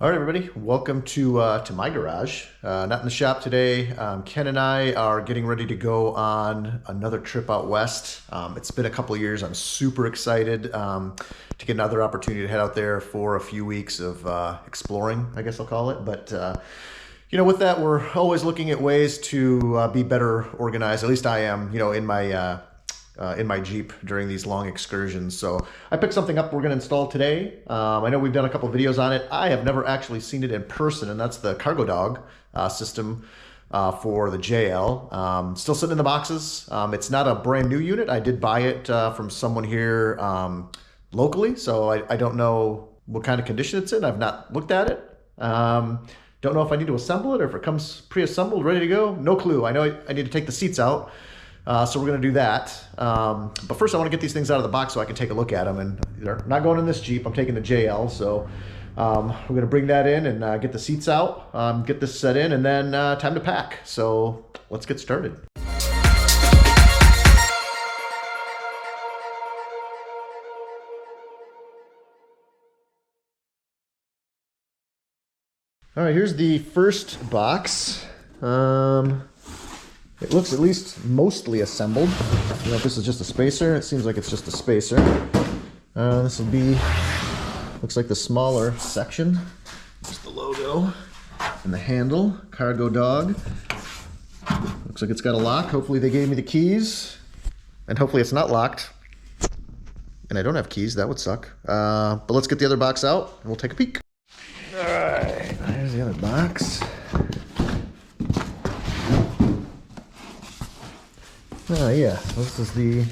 All right, everybody, welcome to my garage. Not in the shop today. Ken and I are getting ready to go on another trip out west. It's been a couple of years. I'm super excited to get another opportunity to head out there for a few weeks of exploring, I guess I'll call it. But you know, with that, we're always looking at ways to be better organized. At least I am, you know, in my Jeep during these long excursions. So I picked something up we're going to install today. I know we've done a couple of videos on it. I have never actually seen it in person, and that's the Cargo Dog system for the JL. Still sitting in the boxes. It's not a brand new unit. I did buy it from someone here locally, so I don't know what kind of condition it's in. I've not looked at it. Don't know if I need to assemble it or if it comes pre-assembled, ready to go. No clue. I know I need to take the seats out. So we're going to do that. But first I want to get these things out of the box so I can take a look at them. And they're not going in this Jeep. I'm taking the JL. So we're going to bring that in and get the seats out, get this set in, and then time to pack. So let's get started. All right, here's the first box. It looks at least mostly assembled. I don't know if this is just a spacer. It seems like it's just a spacer. This will be, looks like the smaller section. Just the logo and the handle, Cargo Dog. Looks like it's got a lock. Hopefully they gave me the keys. And hopefully it's not locked. And I don't have keys, that would suck. But let's get the other box out and we'll take a peek. All right, here's the other box. Oh yeah, this is the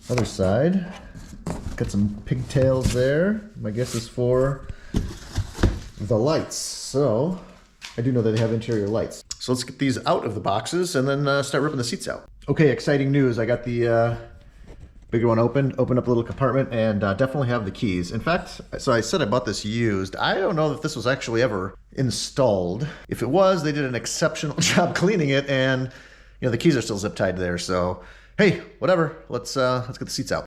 other side. Got some pigtails there. My guess is for the lights. So I do know that they have interior lights. So let's get these out of the boxes and then start ripping the seats out. Okay, exciting news. I got the bigger one opened up a little compartment, and definitely have the keys. In fact, so I said I bought this used. I don't know if this was actually ever installed. If it was, they did an exceptional job cleaning it, and you know, the keys are still zip tied there, so hey, whatever. Let's get the seats out.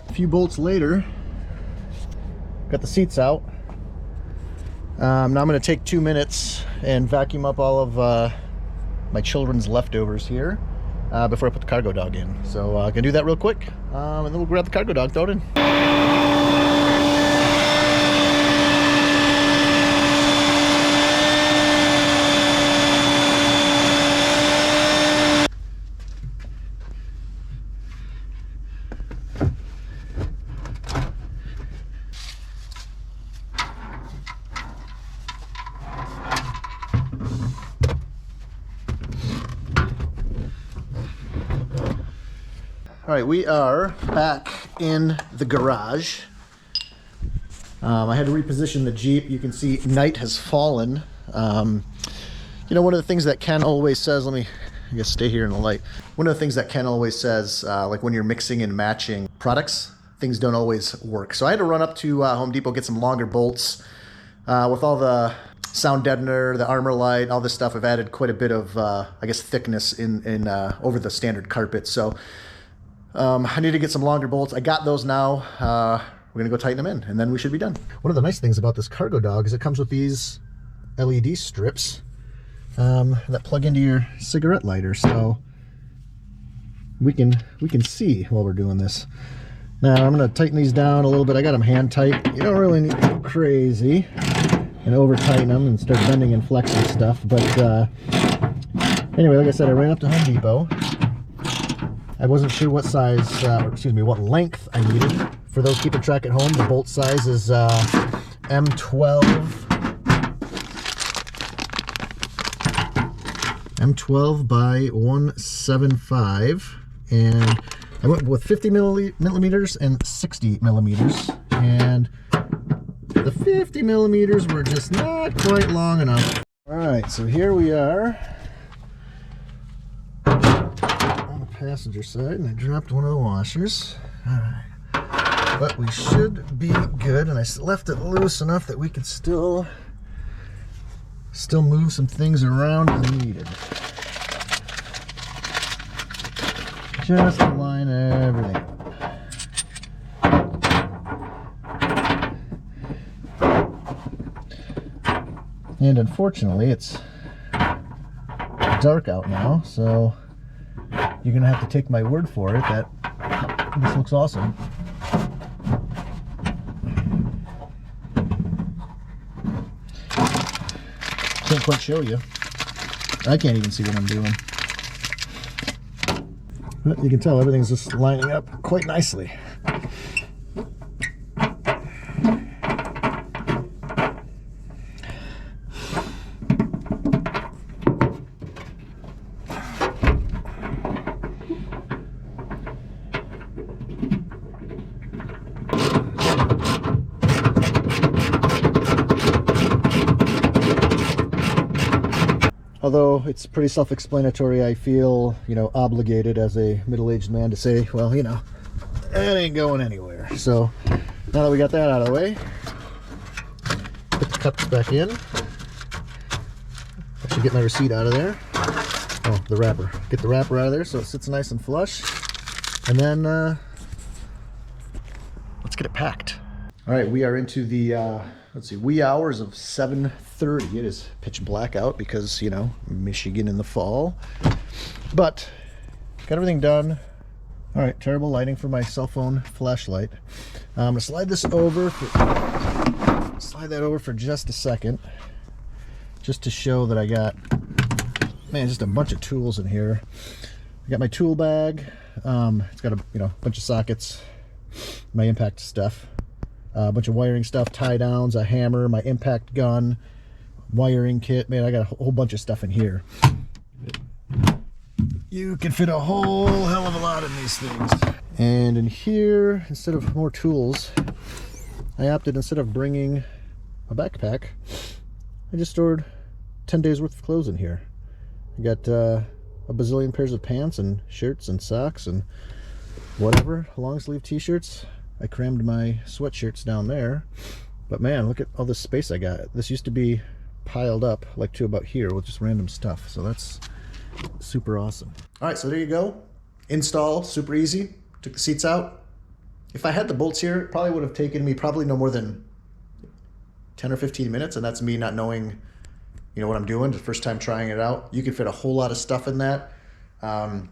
A few bolts later, got the seats out. Now I'm going to take 2 minutes and vacuum up all of my children's leftovers here before I put the Cargo Dog in. So I'm going to do that real quick, and then we'll grab the Cargo Dog, throw it in. All right, we are back in the garage. I had to reposition the Jeep. You can see night has fallen. You know, one of the things that Ken always says, I guess stay here in the light. One of the things that Ken always says, like when you're mixing and matching products, things don't always work. So I had to run up to Home Depot, get some longer bolts. With all the sound deadener, the armor light, all this stuff, I've added quite a bit of, I guess, thickness in over the standard carpet. So I need to get some longer bolts. I got those now. We're going to go tighten them in, and then we should be done. One of the nice things about this Cargo Dog is it comes with these LED strips that plug into your cigarette lighter, so we can see while we're doing this. Now I'm going to tighten these down a little bit. I got them hand tight. You don't really need to go crazy and over tighten them and start bending and flexing stuff. But anyway, like I said, I ran up to Home Depot. I wasn't sure what size, or excuse me, what length I needed. For those keeping track at home, the bolt size is M12 M12 by 175, and I went with 50 millimeters and 60 millimeters, and the 50 millimeters were just not quite long enough. All right, so here we are on the passenger side, and I dropped one of the washers. All right, but we should be good, and I left it loose enough that we can still move some things around as needed. Just to line everything up. And unfortunately, it's dark out now, so you're gonna have to take my word for it that this looks awesome. Can't quite show you. I can't even see what I'm doing. But you can tell everything's just lining up quite nicely. Although it's pretty self-explanatory, I feel, obligated as a middle-aged man to say, well, that ain't going anywhere. So now that we got that out of the way, put the cups back in. I should get my receipt out of there. Oh, the wrapper. Get the wrapper out of there so it sits nice and flush. And then let's get it packed. All right, we are into the wee hours of 7:30. It is pitch black out because, Michigan in the fall. But got everything done. All right, terrible lighting for my cell phone flashlight. I'm gonna slide that over for just a second, just to show that I got, just a bunch of tools in here. I got my tool bag. It's got a bunch of sockets, my impact stuff. A bunch of wiring stuff, tie downs, a hammer, my impact gun, wiring kit. Man, I got a whole bunch of stuff in here. You can fit a whole hell of a lot in these things. And in here, instead of more tools, I opted, instead of bringing a backpack, I just stored 10 days worth of clothes in here. I got a bazillion pairs of pants and shirts and socks and whatever, long sleeve t-shirts. I crammed my sweatshirts down there, but man, look at all this space I got. This used to be piled up like to about here with just random stuff, so that's super awesome. All right, so there you go. Install, super easy. Took the seats out. If I had the bolts here, it probably would have taken me probably no more than 10 or 15 minutes, and that's me not knowing, what I'm doing, the first time trying it out. You can fit a whole lot of stuff in that. I'll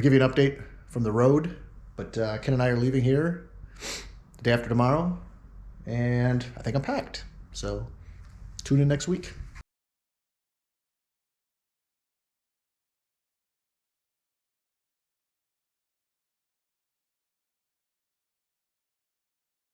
give you an update from the road, but Ken and I are leaving here the day after tomorrow, and I think I'm packed. So tune in next week.